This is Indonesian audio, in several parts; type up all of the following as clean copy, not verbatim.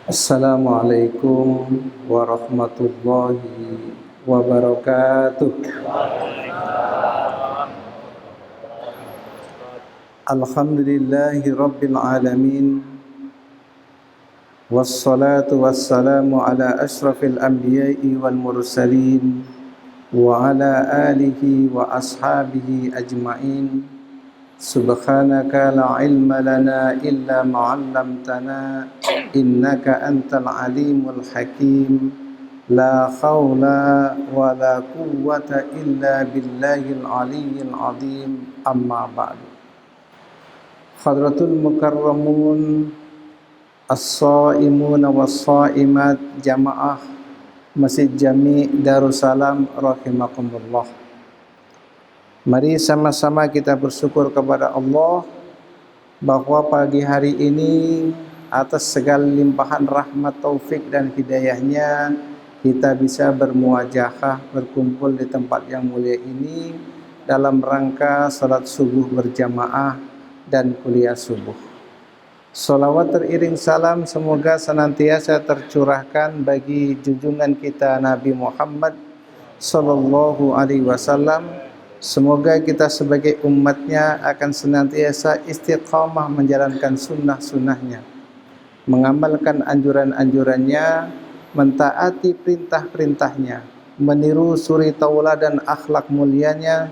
Assalamualaikum warahmatullahi wabarakatuh. Alhamdulillahi rabbil alamin. Wassalatu wassalamu ala ashrafil anbiya'i wal mursalin wa ala alihi wa ashabihi ajma'in. Subhanaka la ilma lana illa ma 'allamtana innaka antal alimul hakim. La haula wa la quwwata illa billahil aliyyil azim. Amma ba'du. Hadratul mukarramun as-shaimun was-shaimat jamaah Masjid Jami' Darussalam rahimakumullah. Mari sama-sama kita bersyukur kepada Allah bahwa pagi hari ini atas segala limpahan rahmat, taufik dan hidayahnya kita bisa bermuajahah, berkumpul di tempat yang mulia ini dalam rangka salat subuh berjamaah dan kuliah subuh. Salawat teriring salam semoga senantiasa tercurahkan bagi junjungan kita Nabi Muhammad sallallahu alaihi wasallam. Semoga kita sebagai umatnya akan senantiasa istiqamah menjalankan sunnah-sunnahnya, mengamalkan anjuran-anjurannya, mentaati perintah-perintahnya, meniru suri tauladan akhlak mulianya,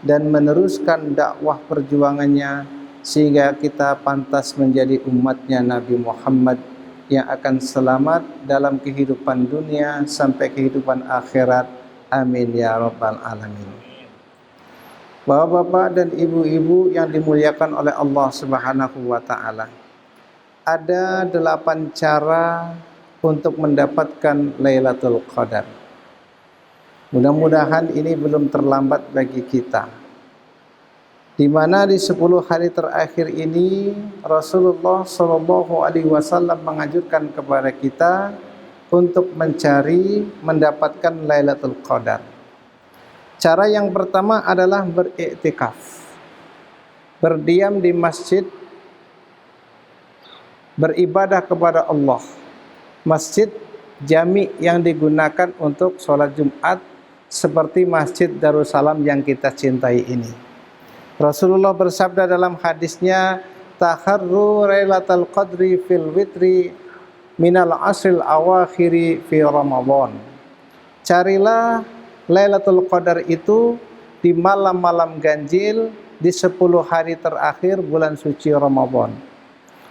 dan meneruskan dakwah perjuangannya sehingga kita pantas menjadi umatnya Nabi Muhammad yang akan selamat dalam kehidupan dunia sampai kehidupan akhirat. Amin ya rabbal alamin. Bapak-bapak dan ibu-ibu yang dimuliakan oleh Allah Subhanahu wa taala. Ada 8 cara untuk mendapatkan Lailatul Qadar. Mudah-mudahan ini belum terlambat bagi kita. Di mana di 10 hari terakhir ini Rasulullah Shallallahu alaihi wasallam menganjurkan kepada kita untuk mencari mendapatkan Lailatul Qadar. Cara yang pertama adalah beriktikaf, berdiam di masjid, beribadah kepada Allah. Masjid jami yang digunakan untuk sholat Jumat seperti Masjid Darussalam yang kita cintai ini. Rasulullah bersabda dalam hadisnya, "Taharru Lailatul Qadri fil witri minal asril awakhiri fi Ramadan." Carilah Lailatul Qadar itu di malam-malam ganjil di 10 hari terakhir bulan suci Ramadan.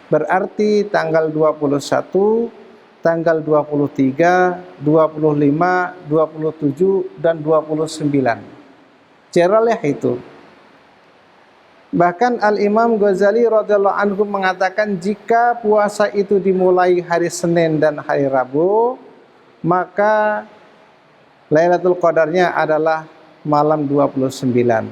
Berarti tanggal 21, tanggal 23, 25, 27 dan 29. Carilah itu. Bahkan Al-Imam Ghazali radhiyallahu anhu mengatakan jika puasa itu dimulai hari Senin dan hari Rabu, maka Lailatul Qadarnya adalah malam 29.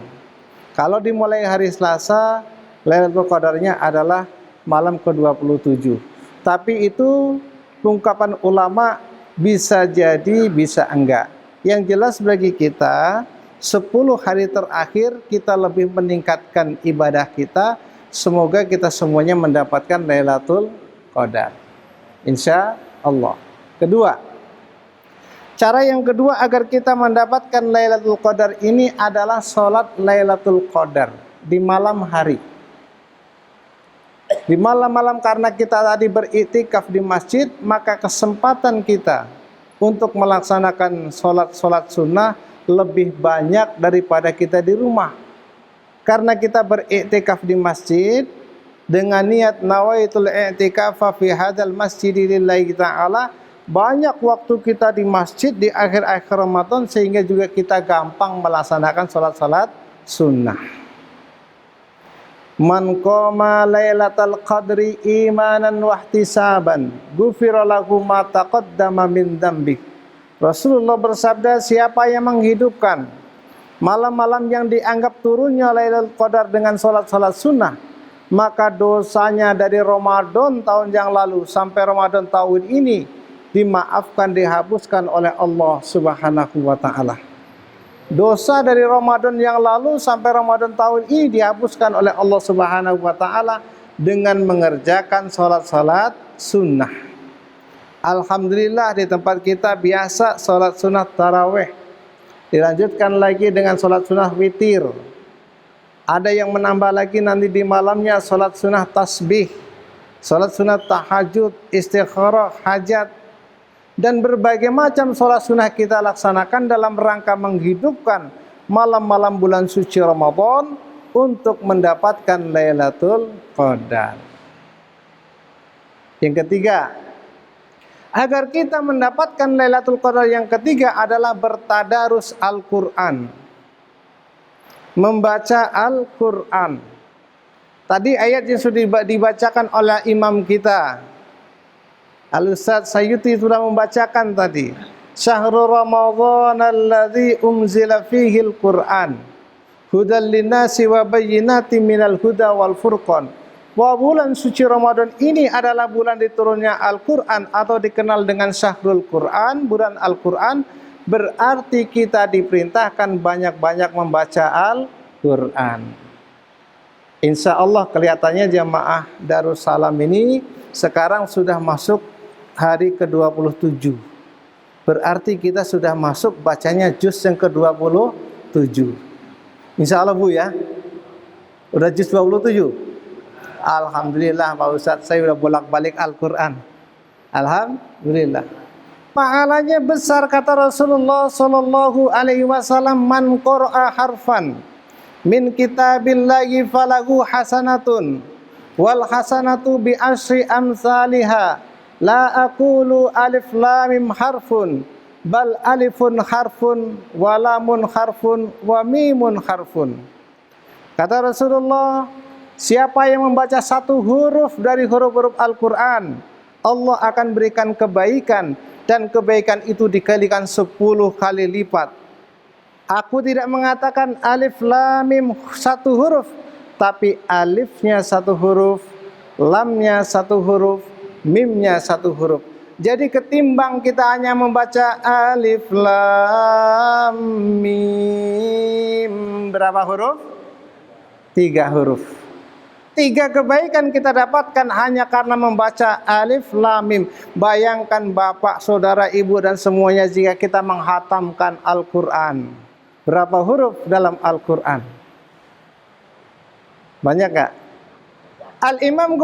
Kalau dimulai hari Selasa, Lailatul Qadarnya adalah malam ke-27. Tapi itu ungkapan ulama bisa jadi, bisa enggak. Yang jelas bagi kita, 10 hari terakhir kita lebih meningkatkan ibadah kita. Semoga kita semuanya mendapatkan Lailatul Qadar, insya Allah. Kedua, cara yang kedua agar kita mendapatkan Lailatul Qadar ini adalah sholat Lailatul Qadar di malam hari. Di malam-malam karena kita tadi beriktikaf di masjid, maka kesempatan kita untuk melaksanakan sholat sunnah lebih banyak daripada kita di rumah. Karena kita beriktikaf di masjid dengan niat nawaitul i'tikafa fi hadzal masjidi lillahi ta'ala, banyak waktu kita di masjid di akhir-akhir Ramadan sehingga juga kita gampang melaksanakan sholat sunnah. Man qama lailatal qadri imanan wa ihtisaban ghufira lahu ma taqaddama min dzambi. Rasulullah bersabda, siapa yang menghidupkan malam-malam yang dianggap turunnya Lailatul Qadar dengan sholat sunnah, maka dosanya dari Ramadan tahun yang lalu sampai Ramadan tahun ini dimaafkan, dihapuskan oleh Allah Subhanahu wa taala. Dosa dari Ramadan yang lalu sampai Ramadan tahun ini dihapuskan oleh Allah Subhanahu wa taala dengan mengerjakan salat sunnah. Alhamdulillah di tempat kita biasa sholat sunnah taraweh, dilanjutkan lagi dengan sholat sunnah witir. Ada yang menambah lagi nanti di malamnya sholat sunnah tasbih, sholat sunnah tahajud, istikharah, hajat, dan berbagai macam sholat sunnah kita laksanakan dalam rangka menghidupkan malam-malam bulan suci Ramadan untuk mendapatkan Lailatul Qadar. Yang ketiga, agar kita mendapatkan Lailatul Qadar yang ketiga adalah bertadarus Al-Quran, membaca Al-Quran. Tadi ayat yang sudah dibacakan oleh imam kita, Al-Ustaz Sayyuti sudah membacakan tadi. Syahrul Ramadhan alladzi unzila fihi al-Qur'an hudal linnasi wa bayyinatin minal huda wal furqan. Bahwa bulan suci Ramadan ini adalah bulan diturunnya Al-Quran atau dikenal dengan Syahrul Quran, bulan Al-Quran, berarti kita diperintahkan banyak-banyak membaca Al-Quran. Insya Allah kelihatannya jamaah Darussalam ini sekarang sudah masuk hari ke-27. Berarti kita sudah masuk bacanya juz yang ke-27. Insya Allah Bu ya. Udah juz 27. Alhamdulillah Pak Ustadz, saya sudah bolak-balik Al-Quran. Alhamdulillah. Pahalanya besar kata Rasulullah sallallahu alaihi wasallam, man qara'a harfan min kitabillahi falahu hasanatun wal hasanatu bi asyri amsalihha. La aqulu alif lam mim harfun bal alifun harfun wa lamun harfun wa mimun harfun. Kata Rasulullah, siapa yang membaca satu huruf dari huruf-huruf Al-Quran, Allah akan berikan kebaikan, dan kebaikan itu dikalikan 10 kali lipat. Aku tidak mengatakan alif lam mim satu huruf, tapi alifnya satu huruf, lamnya satu huruf, mimnya satu huruf. Jadi ketimbang kita hanya membaca alif lam mim, berapa huruf? 3 huruf. 3 kebaikan kita dapatkan hanya karena membaca alif lam mim. Bayangkan bapak, saudara, ibu dan semuanya jika kita menghatamkan Al-Quran. Berapa huruf dalam Al-Quran? Banyak gak? Al-Imam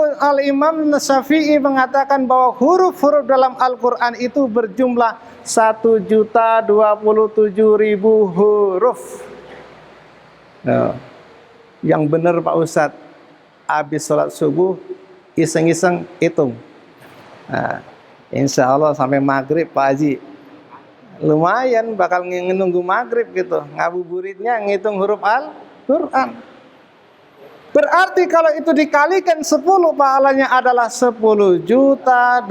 Syafi'i mengatakan bahwa huruf-huruf dalam Al-Quran itu berjumlah 1.027.000 huruf. Nah, yang benar Pak Ustadz, habis sholat subuh iseng-iseng hitung. Nah, insya Allah sampai maghrib Pak Haji, lumayan bakal nunggu maghrib gitu, ngabuburitnya ngitung huruf Al-Quran. Berarti kalau itu dikalikan 10, pahalanya adalah 10.270.000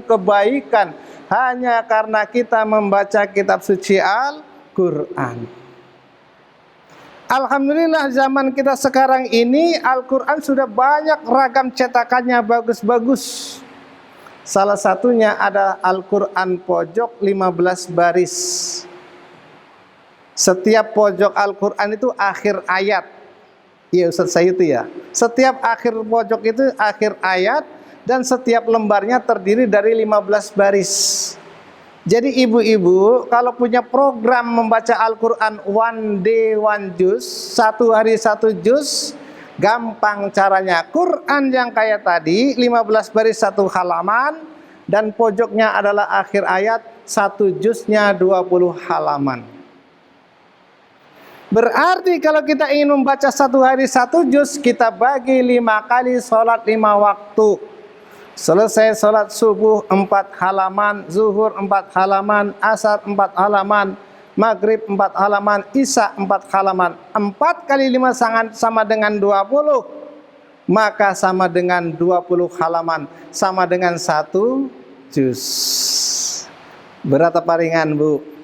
kebaikan hanya karena kita membaca kitab suci Al-Quran. Alhamdulillah zaman kita sekarang ini Al-Quran sudah banyak ragam cetakannya, bagus-bagus. Salah satunya ada Al-Quran pojok 15 baris. Setiap pojok Al-Quran itu akhir ayat. Iya Ustaz Sayyuti ya. Setiap akhir pojok itu akhir ayat, dan setiap lembarnya terdiri dari 15 baris. Jadi ibu-ibu kalau punya program membaca Al-Quran one day one juz, 1 hari 1 juz, gampang caranya. Quran yang kayak tadi 15 baris 1 halaman, dan pojoknya adalah akhir ayat, 1 juznya 20 halaman. Berarti kalau kita ingin membaca 1 hari 1 juz, kita bagi 5 kali, sholat 5 waktu. Selesai sholat subuh 4 halaman, zuhur 4 halaman, asar 4 halaman, maghrib 4 halaman, isya 4 halaman. 4 kali 5 sama dengan 20, maka sama dengan 20 halaman, sama dengan 1 juz. Berat apa ringan Bu?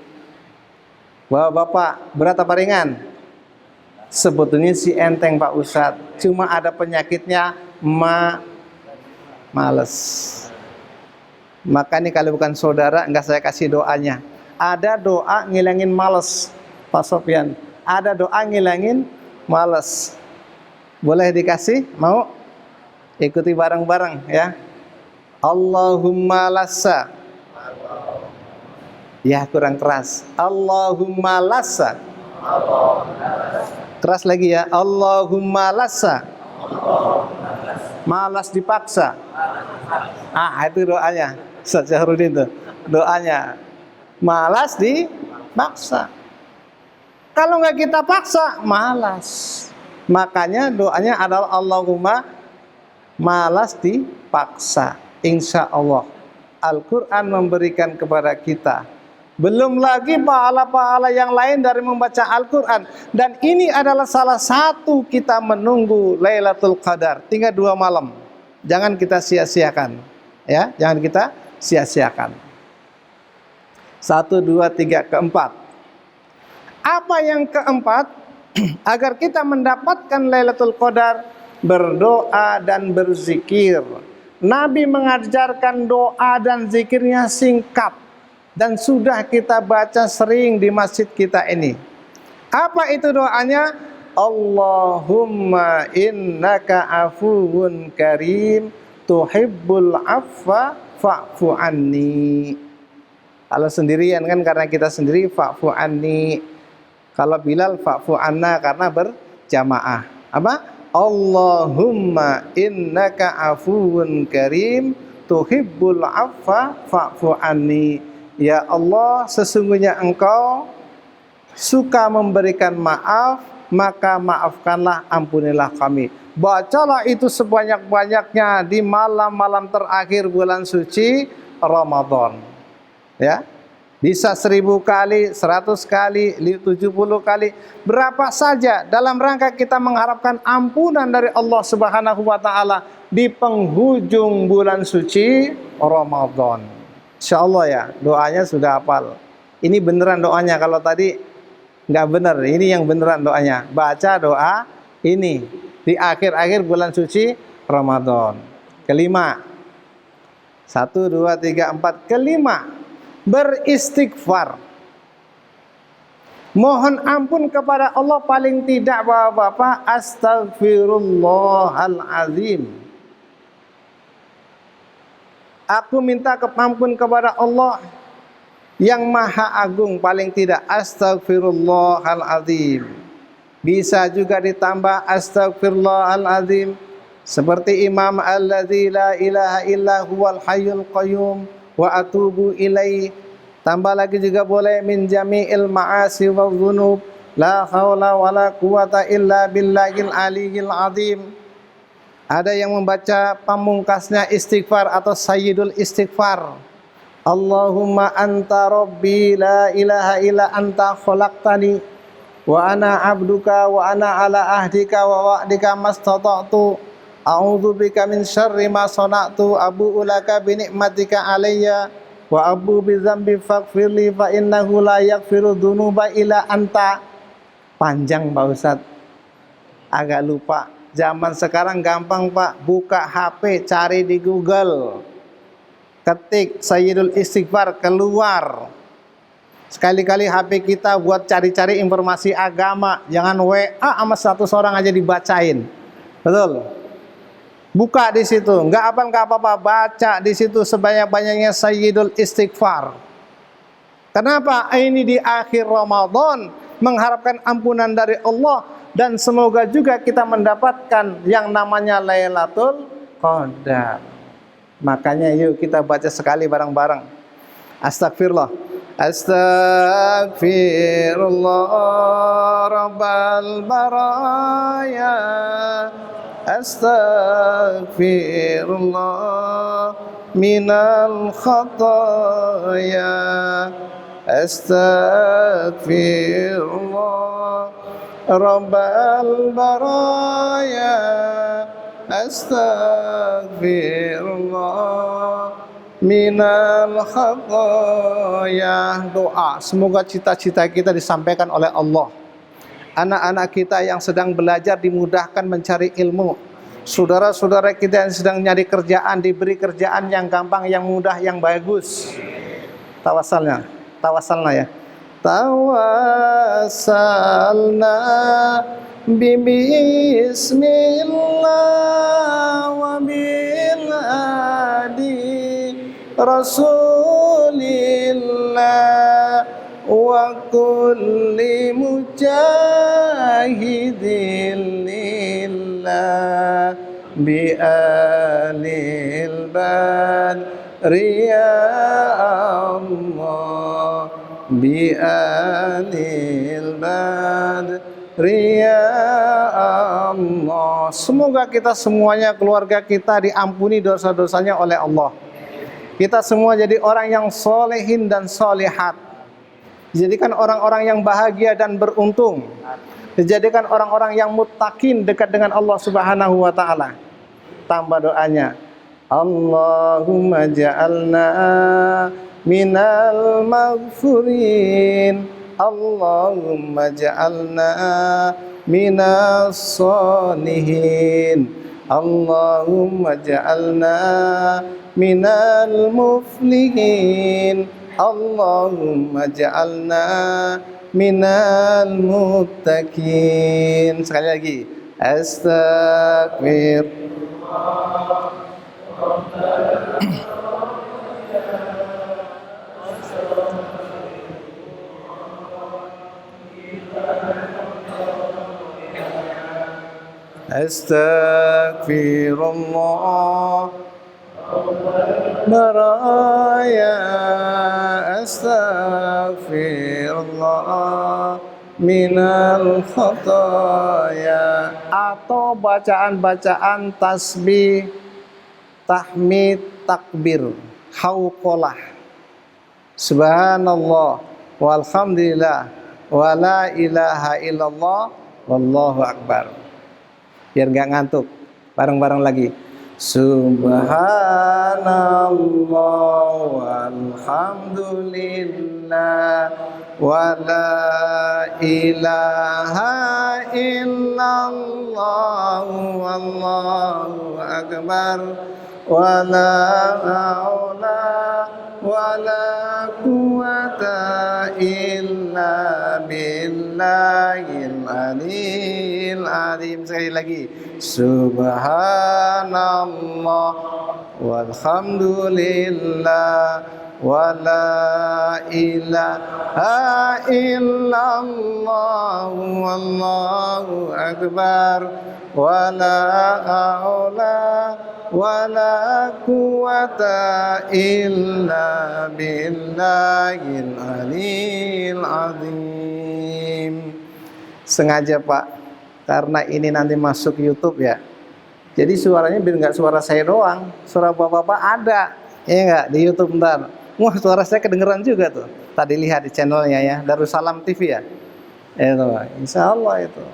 Bapak, berat apa ringan? Sebetulnya si enteng Pak Ustadz, cuma ada penyakitnya males. Makanya kalau bukan saudara enggak saya kasih doanya. Ada doa ngilangin males Pak Sofyan, ada doa ngilangin males. Boleh dikasih? Mau? Ikuti bareng-bareng ya. Allahumma lassa. Ya, kurang keras. Allahumma lassa. Keras lagi ya. Allahumma lassa. Malas dipaksa. Itu doanya. Ustaz Syahrudin tuh. Doanya. Malas dipaksa. Kalau nggak kita paksa, malas. Makanya doanya adalah Allahumma malas dipaksa. Insya Allah Al-Quran memberikan kepada kita. Belum lagi pahala-pahala yang lain dari membaca Al-Quran. Dan ini adalah salah satu kita menunggu Lailatul Qadar. Tinggal 2 malam. Jangan kita sia-siakan. Ya, jangan kita sia-siakan. 1, 2, 3, keempat. Apa yang keempat? Agar kita mendapatkan Lailatul Qadar, berdoa dan berzikir. Nabi mengajarkan doa dan zikirnya singkat, dan sudah kita baca sering di masjid kita ini. Apa itu doanya? Allahumma innaka afuwun karim tuhibbul afwa fa'fu anni. Kalau sendirian kan karena kita sendiri, fa'fu anni. Kalau Bilal, fa'fu anna, karena berjamaah. Apa? Allahumma innaka afuwun karim tuhibbul afwa fa'fu anni. Ya Allah, sesungguhnya Engkau suka memberikan maaf, maka maafkanlah, ampunilah kami. Bacalah itu sebanyak-banyaknya di malam-malam terakhir bulan suci Ramadan. Ya, bisa 1000 kali, 100 kali, 70 kali, berapa saja, dalam rangka kita mengharapkan ampunan dari Allah Subhanahu wa Ta'ala di penghujung bulan suci Ramadan. Insya Allah ya, doanya sudah hafal. Ini beneran doanya, kalau tadi nggak bener, ini yang beneran doanya. Baca doa ini di akhir-akhir bulan suci Ramadan. Kelima, 1, 2, 3, 4. Kelima, beristighfar. Mohon ampun kepada Allah, paling tidak Bapak-bapak, astagfirullahalazim. Aku minta ampun kepada Allah yang Maha Agung, paling tidak astagfirullahalazim. Bisa juga ditambah astagfirullahalazim seperti Imam alladzi la ilaha illa huwal hayyul qayyum wa atubu ilaih. Tambah lagi juga boleh min jami'il ma'asi wa dhunub la haula wa la quwata illa billahil aliyyil azim. Ada yang membaca pamungkasnya istighfar atau sayyidul istighfar. Allahumma anta rabbi la ilaha illa anta khalaqtani wa ana abduka wa ana ala ahdika wa wa'dika mastata'tu a'udzubika min syarri ma sana'tu abu'u laka bi ni'matika alayya wa abu bi dzambi faghfirli fa innahu la yaghfiru dzunuba illa anta. Panjang Pak Ustaz, agak lupa. Zaman sekarang gampang Pak, buka HP, cari di Google, ketik Sayyidul Istighfar, keluar. Sekali-kali HP kita buat cari-cari informasi agama, jangan WA sama 100 orang aja dibacain. Betul? Buka di situ, nggak apa-apa, baca di situ sebanyak-banyaknya Sayyidul Istighfar. Kenapa? Ini di akhir Ramadan, mengharapkan ampunan dari Allah, dan semoga juga kita mendapatkan yang namanya Lailatul Qadar. Makanya yuk kita baca sekali bareng-bareng. Astagfirullah. Astagfirullah Rabbal baraya. Astagfirullah minal khataya. Astagfirullah Rabbal baraya. Astagfirullah minal khataya. Doa, semoga cita-cita kita disampaikan oleh Allah. Anak-anak kita yang sedang belajar dimudahkan mencari ilmu. Saudara-saudara kita yang sedang nyari kerjaan diberi kerjaan yang gampang, yang mudah, yang bagus. Tawasalna ya. Tawassalna bismillah wa bil adi Rasulillah wa kulli mujahidin lillah bi alil badri ya Allah bi alil badri ya Allah. Semoga kita semuanya, keluarga kita diampuni dosa-dosanya oleh Allah. Kita semua jadi orang yang solehin dan solehat. Dijadikan orang-orang yang bahagia dan beruntung. Dijadikan orang-orang yang muttaqin, dekat dengan Allah Subhanahu wa taala. Tambah doanya, Allahumma ja'alna minal maghfurin, Allahumma ja'alna minas sholihin, Allahumma ja'alna minal muflihin, Allahumma ja'alna minal muttaqin. Sekali lagi, astagfir. Astagfirullah baraya, astagfirullah minal khataya. Atau bacaan-bacaan tasbih, tahmid, takbir, hauqalah, subhanallah walhamdulillah wala ilaha illallah wallahu akbar. Biar nggak ngantuk, bareng-bareng lagi. Subhanallah walhamdulillah wala ilaha illallah wallahu akbar wala haula wala quwata illa billahil aliyil azim. Sekali lagi, subhanallah walhamdulillah wala ilaha illallah wallahu akbar wala haula wala quwata illa billahil aliyil azim. Sengaja Pak, karena ini nanti masuk YouTube ya, jadi suaranya biar nggak suara saya doang, suara bapak-bapak ada, ya nggak, di YouTube ntar. Wah, suara saya kedengeran juga tuh. Tadi lihat di channelnya ya, Darussalam TV ya. Itu, insya Allah itu.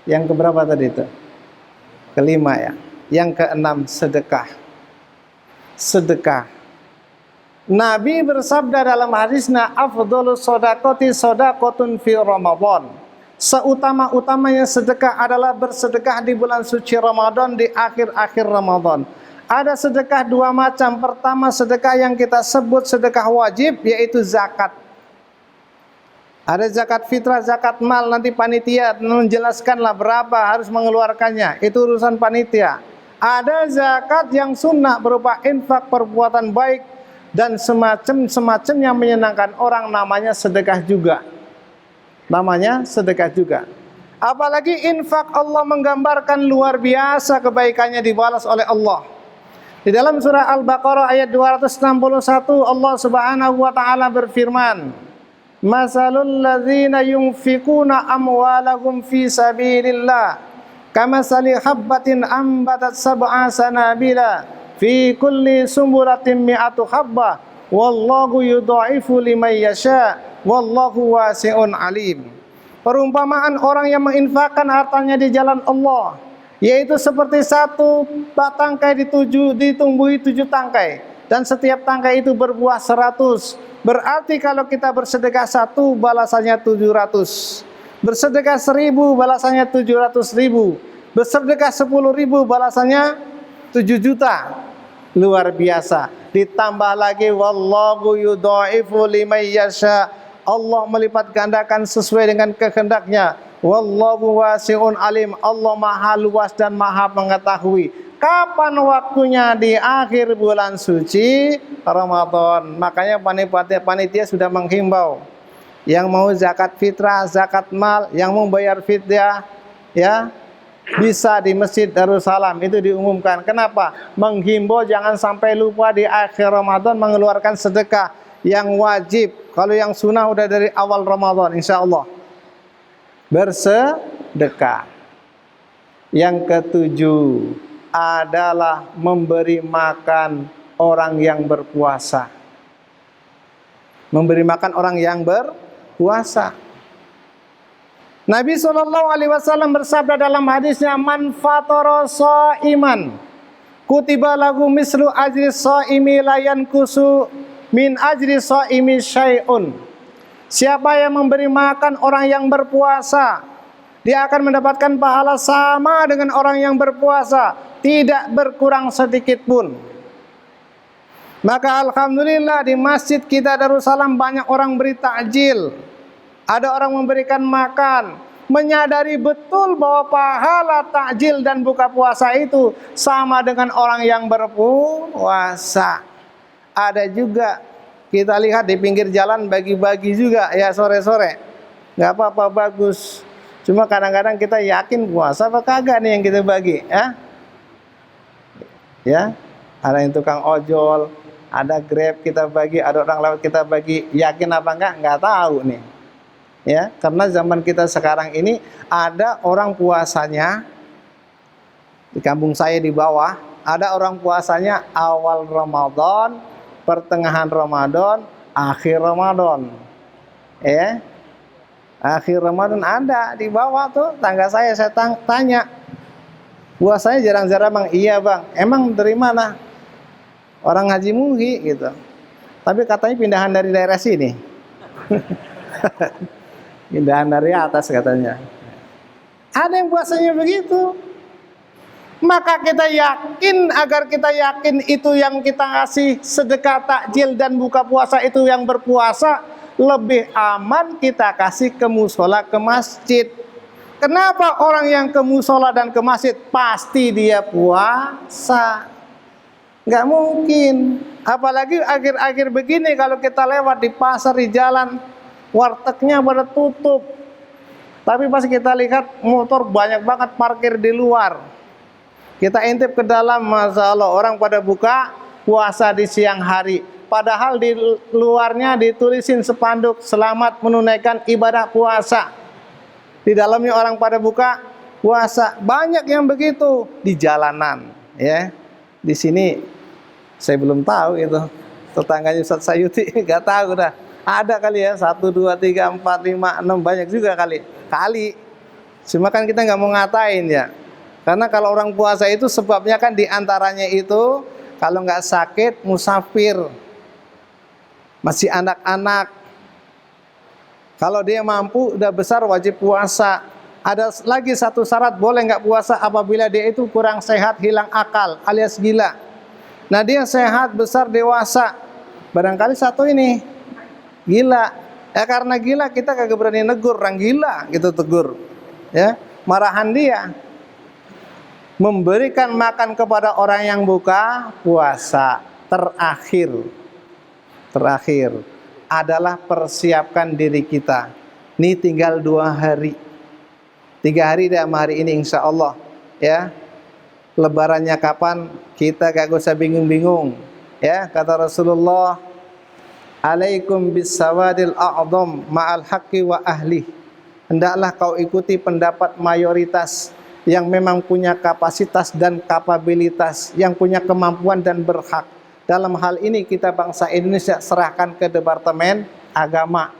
Yang keberapa tadi itu? Kelima ya. Yang keenam, sedekah. Sedekah. Nabi bersabda dalam hadisnya, afdhalus shadaqati shadaqatun fi Ramadan. Seutama-utamanya sedekah adalah bersedekah di bulan suci Ramadan, di akhir-akhir Ramadan. Ada sedekah dua macam. Pertama, sedekah yang kita sebut sedekah wajib, yaitu zakat. Ada zakat fitrah, zakat mal, nanti panitia menjelaskanlah berapa harus mengeluarkannya. Itu urusan panitia. Ada zakat yang sunnah berupa infak, perbuatan baik, dan semacam yang menyenangkan orang, namanya sedekah juga. Namanya sedekah juga. Apalagi infak, Allah menggambarkan luar biasa kebaikannya dibalas oleh Allah. Di dalam surah Al-Baqarah ayat 261 Allah Subhanahu wa taala berfirman, "Masalul ladzina yunfikuna amwalahum fi sabilillah kamasali habbatin ambatat sab'a sanabila fi kulli sumbulatin mi'atu habbah wallahu yudha'ifu liman yasha wallahu wasi'un alim." Perumpamaan orang yang menginfakkan hartanya di jalan Allah, yaitu seperti satu tangkai ditumbuhi 7 tangkai, dan setiap tangkai itu berbuah 100. Berarti kalau kita bersedekah 1, balasannya 700. Bersedekah 1000, balasannya 700.000. Bersedekah 10.000, balasannya 7 juta. Luar biasa. Ditambah lagi, wallahu yudha'ifu liman yasha. Allah melipat gandakan sesuai dengan kehendaknya. Wallahu wasi'un alim. Allah maha luas dan maha mengetahui. Kapan waktunya? Di akhir bulan suci Ramadan. Makanya panitia sudah menghimbau yang mau zakat fitrah, zakat mal, yang mau bayar fidyah, ya, bisa di Masjid Darussalam, itu diumumkan. Kenapa? Menghimbau jangan sampai lupa di akhir Ramadan mengeluarkan sedekah yang wajib. Kalau yang sunnah udah dari awal Ramadan, insya Allah bersedekah. Yang ketujuh adalah memberi makan orang yang berpuasa. Memberi makan orang yang berpuasa. Nabi SAW bersabda dalam hadisnya, man fatara shaiman kutiba lahu mislu ajri shaimi la yankusu min ajri shaimi syai'un. Siapa yang memberi makan orang yang berpuasa, dia akan mendapatkan pahala sama dengan orang yang berpuasa, tidak berkurang sedikit pun. Maka alhamdulillah di masjid kita Darussalam banyak orang beri takjil. Ada orang memberikan makan, menyadari betul bahwa pahala takjil dan buka puasa itu sama dengan orang yang berpuasa. Ada juga kita lihat di pinggir jalan bagi-bagi juga ya sore-sore. Nggak apa-apa, bagus. Cuma kadang-kadang kita yakin puasa apa kagak nih yang kita bagi, ya? Ya, ada yang tukang ojol, ada Grab kita bagi, ada orang lewat kita bagi. Yakin apa enggak? Nggak tahu nih. Ya, karena zaman kita sekarang ini ada orang puasanya di kampung saya di bawah, ada orang puasanya awal Ramadan, pertengahan Ramadan, akhir Ramadan. Ya. Akhir Ramadan ada di bawah tuh tangga saya tanya. Puasanya jarang-jarang, Bang. Iya, Bang. Emang dari mana? Orang Haji Muhi gitu. Tapi katanya pindahan dari daerah sini. Pindahan dari atas katanya. Ada yang puasanya begitu. Maka kita yakin, agar kita yakin itu yang kita kasih sedekah takjil dan buka puasa itu yang berpuasa, lebih aman kita kasih ke musola, ke masjid. Kenapa orang yang ke musola dan ke masjid pasti dia puasa? Nggak mungkin. Apalagi akhir-akhir begini kalau kita lewat di pasar, di jalan, wartegnya pada tutup. Tapi pas kita lihat motor banyak banget parkir di luar. Kita intip ke dalam, Masya Allah, orang pada buka puasa di siang hari. Padahal di luarnya ditulisin spanduk selamat menunaikan ibadah puasa. Di dalamnya orang pada buka puasa. Banyak yang begitu di jalanan, ya. Di sini saya belum tahu itu. Tetangganya Ustaz Sayuti nggak tahu dah. Ada kali ya 1, 2, 3, 4, 5, 6 banyak juga kali. Cuma kan kita nggak mau ngatain ya. Karena kalau orang puasa itu sebabnya kan diantaranya itu kalau nggak sakit musafir, masih anak-anak. Kalau dia mampu udah besar wajib puasa. Ada lagi satu syarat boleh nggak puasa apabila dia itu kurang sehat, hilang akal alias gila. Nah dia sehat, besar, dewasa. Barangkali satu ini gila. Ya karena gila kita kagak berani negur orang gila gitu, tegur. Ya, marahan dia. Memberikan makan kepada orang yang buka puasa. Terakhir adalah persiapkan diri kita. Ini tinggal 2 hari. 3 hari dalam hari ini insya Allah, ya. Lebarannya kapan? Kita gak usah bingung-bingung, ya. Kata Rasulullah, alaikum bisawadil a'dham ma'al haqqi wa ahli. Hendaklah kau ikuti pendapat mayoritas yang memang punya kapasitas dan kapabilitas, yang punya kemampuan dan berhak. Dalam hal ini kita bangsa Indonesia serahkan ke Departemen Agama.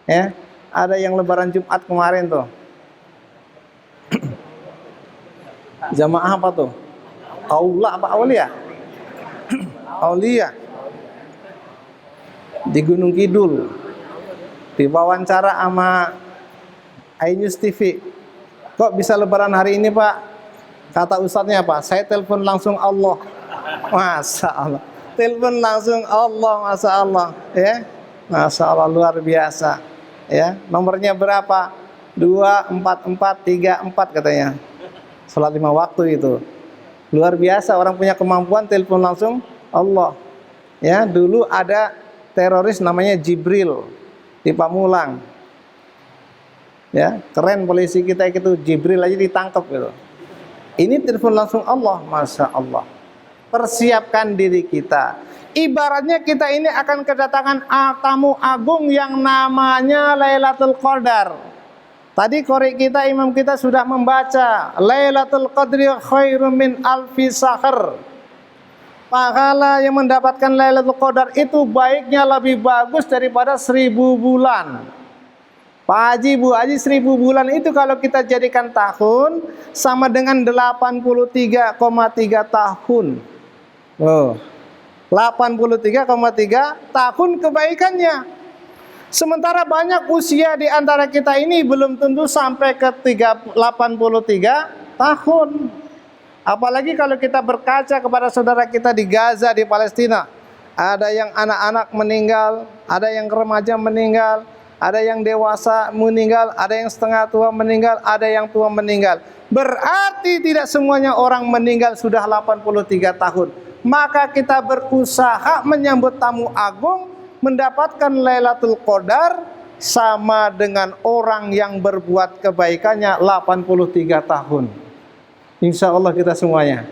Ya, ada yang lebaran Jumat kemarin tuh. Jamaah apa tuh? Aula apa Aulia? Aulia. Di Gunung Kidul. Diwawancara sama iNews TV. Kok bisa lebaran hari ini, Pak? Kata ustadznya apa? Saya telepon langsung Allah. Masya Allah. Telepon langsung Allah, Masya Allah. Ya, Masya Allah, luar biasa. Ya, nomornya berapa? 2, 4, 4, 3, 4 katanya. Salat 5 waktu itu. Luar biasa orang punya kemampuan telepon langsung Allah. Ya, dulu ada teroris namanya Jibril di Pamulang. Ya, keren polisi kita itu, Jibril aja ditangkap gitu. Ini telepon langsung Allah, Masya Allah. Persiapkan diri kita. Ibaratnya kita ini akan kedatangan tamu agung yang namanya Lailatul Qadar. Tadi qori kita, imam kita sudah membaca Lailatul Qadri khairum min alfi syahr. Pahala yang mendapatkan Lailatul Qadar itu baiknya lebih bagus daripada 1000 bulan. Pak Haji, Bu Haji, 1000 bulan itu kalau kita jadikan tahun sama dengan 83,3 tahun. Oh, 83,3 tahun kebaikannya. Sementara banyak usia di antara kita ini belum tentu sampai ke 83 tahun. Apalagi kalau kita berkaca kepada saudara kita di Gaza, di Palestina. Ada yang anak-anak meninggal, ada yang remaja meninggal, ada yang dewasa meninggal, ada yang setengah tua meninggal, ada yang tua meninggal. Berarti tidak semuanya orang meninggal sudah 83 tahun. Maka kita berusaha menyambut tamu agung, mendapatkan Lailatul Qadar sama dengan orang yang berbuat kebaikannya 83 tahun. Insya Allah kita semuanya.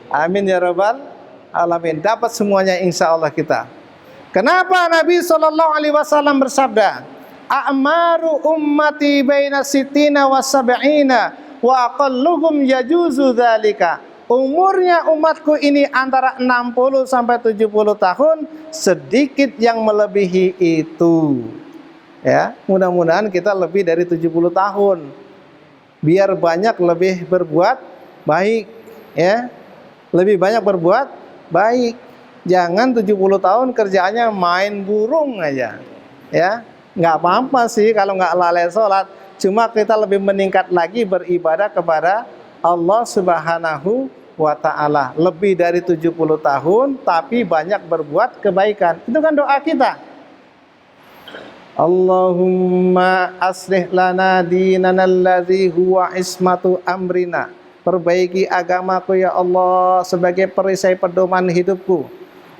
Amin ya rabbal alamin. Dapat semuanya insya Allah kita. Kenapa Nabi SAW bersabda, "A'maru ummati baina sittina wa sab'ina wa aqalluhum yajuzu dzalika." Umurnya umatku ini antara 60 sampai 70 tahun, sedikit yang melebihi itu. Ya, mudah-mudahan kita lebih dari 70 tahun. Biar banyak lebih berbuat baik, ya. Lebih banyak berbuat baik. Jangan 70 tahun kerjaannya main burung aja. Ya, nggak apa-apa sih kalau nggak lalai sholat. Cuma kita lebih meningkat lagi beribadah kepada Allah Subhanahu wa ta'ala. Lebih dari 70 tahun tapi banyak berbuat kebaikan. Itu kan doa kita. Allahumma aslih lana dinana alladzi huwa ismatu amrina. Perbaiki agamaku ya Allah sebagai perisai pedoman hidupku.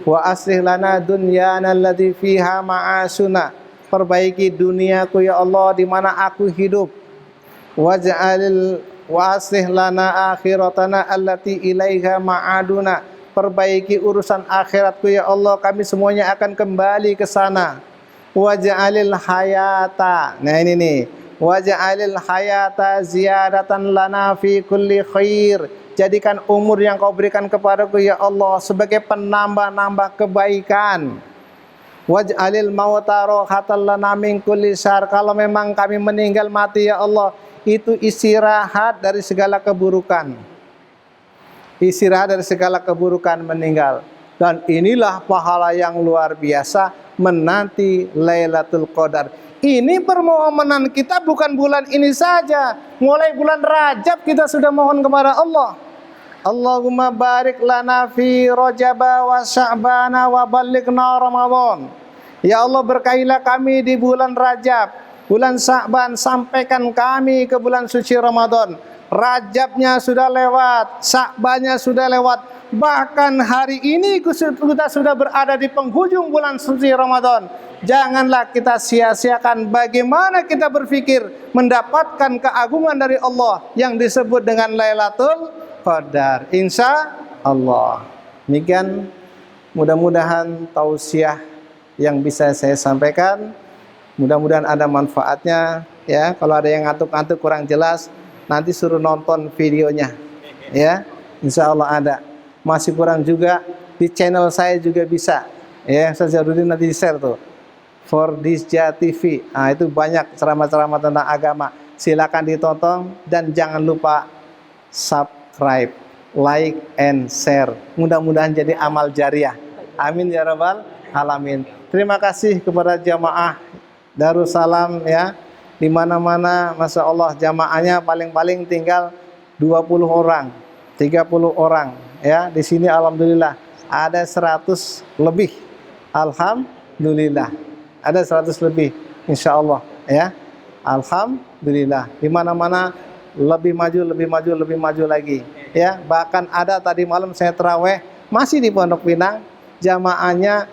Wa aslih lana dunyana alladzi fiha ma'asuna. Perbaiki duniaku ya Allah di mana aku hidup. Wa aslih lana akhiratana allati ilaiha ma'aduna. Perbaiki urusan akhiratku ya Allah, kami semuanya akan kembali ke sana. Waj'alil hayata. Nah ini nih. Waj'alil hayata ziyadatan lana fi kulli khair. Jadikan umur yang kau berikan kepadaku ya Allah sebagai penambah-nambah kebaikan. Waj'alil mauta rohatan lana min kulli syarr. Kalau memang kami meninggal mati ya Allah, itu istirahat dari segala keburukan. Istirahat dari segala keburukan meninggal. Dan inilah pahala yang luar biasa menanti Lailatul Qadar. Ini permohonan kita bukan bulan ini saja. Mulai bulan Rajab kita sudah mohon kepada Allah. Allahumma barik lana fi Rajaba wa Sya'bana wa ballighna Ramadan. Ya Allah, berkahilah kami di bulan Rajab, bulan Sya'ban, sampaikan kami ke bulan suci Ramadan. Rajabnya sudah lewat, Sya'bannya sudah lewat. Bahkan hari ini kita sudah berada di penghujung bulan suci Ramadan. Janganlah kita sia-siakan bagaimana kita berpikir mendapatkan keagungan dari Allah yang disebut dengan Lailatul Qadar. Insya Allah. Demikian mudah-mudahan tausiah yang bisa saya sampaikan. Mudah-mudahan ada manfaatnya. Ya, kalau ada yang ngantuk-ngantuk kurang jelas, nanti suruh nonton videonya. Ya, insya Allah ada. Masih kurang juga di channel saya juga bisa. Ya, Ustaz Jarudin nanti di-share tuh. Fordisja TV. Nah, itu banyak ceramah-ceramah tentang agama. Silakan ditonton dan jangan lupa subscribe, like and share. Mudah-mudahan jadi amal jariah. Amin ya rabbal alamin. Terima kasih kepada jamaah Darussalam ya. Di mana-mana Masya Allah jamaahnya paling-paling tinggal 20 orang, 30 orang ya. Di sini alhamdulillah ada 100 lebih. Alhamdulillah. Ada 100 lebih insya Allah ya. Alhamdulillah. Di mana-mana lebih maju, lebih maju, lebih maju lagi. Ya, bahkan ada tadi malam saya taraweh masih di Pondok Pinang, jamaahnya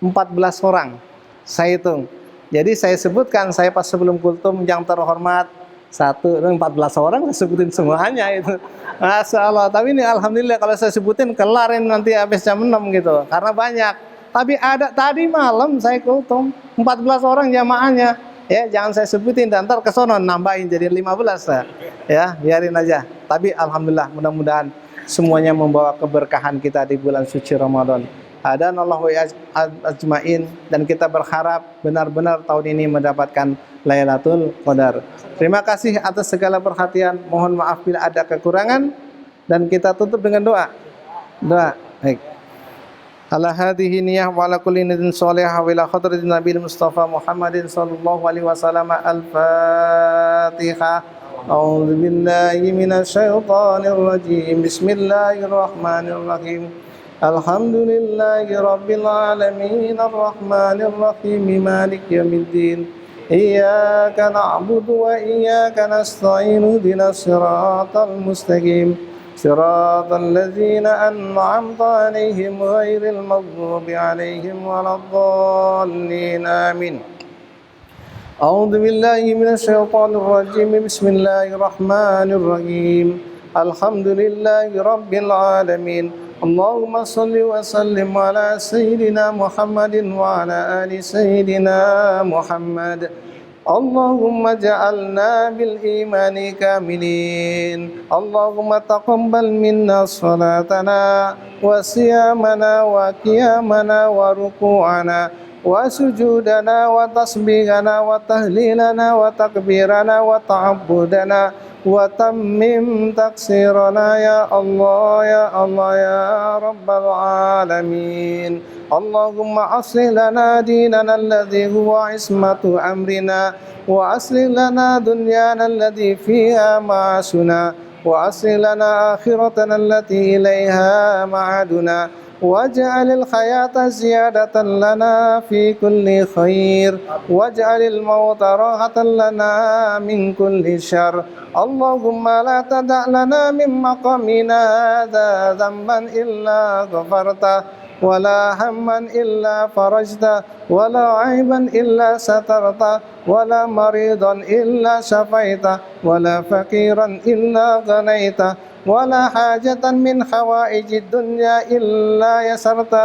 14 orang. Saya hitung. Jadi saya sebutkan, saya pas sebelum kultum yang terhormat 14 orang saya sebutin semuanya itu. Masya Allah. Tapi ini alhamdulillah kalau saya sebutin kelarin nanti habis jam 6 gitu. Karena banyak. Tapi ada tadi malam saya kultum 14 orang jamaahnya. Ya, jangan saya sebutin dan ntar kesono nambahin jadi 15 lah. Ya, biarin aja. Tapi alhamdulillah mudah-mudahan semuanya membawa keberkahan kita di bulan suci Ramadan. Dan Allah ajmain, dan kita berharap benar-benar tahun ini mendapatkan Lailatul Qadar. Terima kasih atas segala perhatian. Mohon maaf bila ada kekurangan, dan kita tutup dengan doa. Doa. Baik. Ala hadhihi niyah wa ala kulli nidin salihah wa ila hadratin Nabi Mustafa Muhammadin sallallahu alaihi wasallam. Al-Fatihah. A'udzu billahi minasy syaithanir rajim. Bismillahirrahmanirrahim. Alhamdulillahi rabbil alamin arrahmanir rahim maliki yaumiddin. Iyyaka na'budu wa iyyaka nasta'in ihdinas siratal mustaqim. Siratal ladzina an'amta 'alaihim ghairil maghdubi 'alaihim waladdallin. Amin. A'udzu billahi minasy syaithanir rajim. Bismillahirrahmanir rahim. Alhamdulillahi rabbil alamin. Allahumma salli wa sallim ala sayyidina Muhammadin wa ala ali sayyidina Muhammad. Allahumma ja'alna bil imani kamilin. Allahumma taqabbal minna salatana wa siyamana wa qiyamana wa ruku'ana wa sujudana wa tasbihana wa tahlilana wa takbirana wa ta'abbudana wa tammim taksirana ya Allah ya Allah ya Rabbal alamin. Allahumma aslih lana dinana alladhi huwa ismatu amrina wa aslih lana dunyana alladhi fiha ma'asuna wa aslih lana akhiratana allati ilaiha ma'aduna waj'alil hayata ziyadatan lana fi kulli khair waj'alil mauta rahatan lana min kulli syarr. Allahumma la tada' lana min maqamina hadha dhanban illa ghafarta wala hamman illa farajta wala aiban illa satarta wala maridan illa syafaita wala faqiran illa ghanaita wala hajatan min hawaijid dunya illa yasarta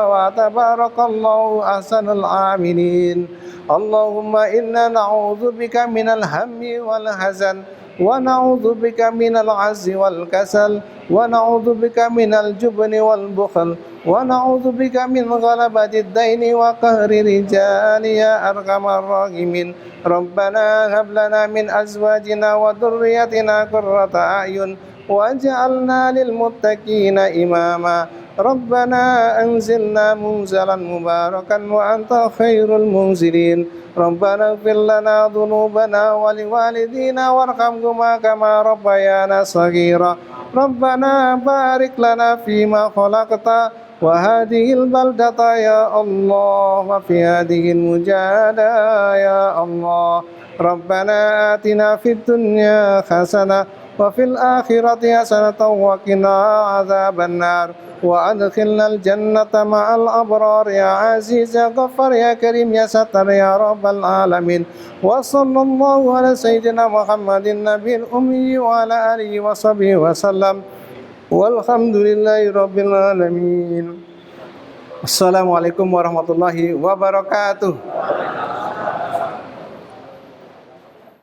wa tabarakallahu ahsanul amilin. Allahumma inna na'udzubika minal hammi wal hazan wa na'udzubika minal azzi wal kasal wa na'udzubika minal jubni wal bukhl wa na'udzubika min ghalabati ad-daini wa qahri rijali ya arhamar rahimin. Rabbana hab lana min azwajina wa dhurriyyatina qurrata a'yun waj'alna lil muttaqina imama. Rabbana anzilna munzalan mubarakan wa anta khairul munzilin. Rabbana ighfir lana dhunubana wa liwalidina warhamhuma kama rabbayana shaghira. Rabbana barik lana fima khalaqta wa hadhil baldata ya Allah wa fi hadhil mujahada ya Allah. Rabbana atina fid dunya hasanah wa fil akhirati hasanatan wa qina adzabannar wa adkhilnal jannata ma'al abrar ya aziz ya ghaffar ya karim ya sattar ya rabbal alamin. Wa sallallahu ala sayyidina Muhammadin nabiyil ummi wa ala alihi wa sahbihi wa sallam. Walhamdulillahi rabbil alamin. Assalamualaikum warahmatullahi wabarakatuh.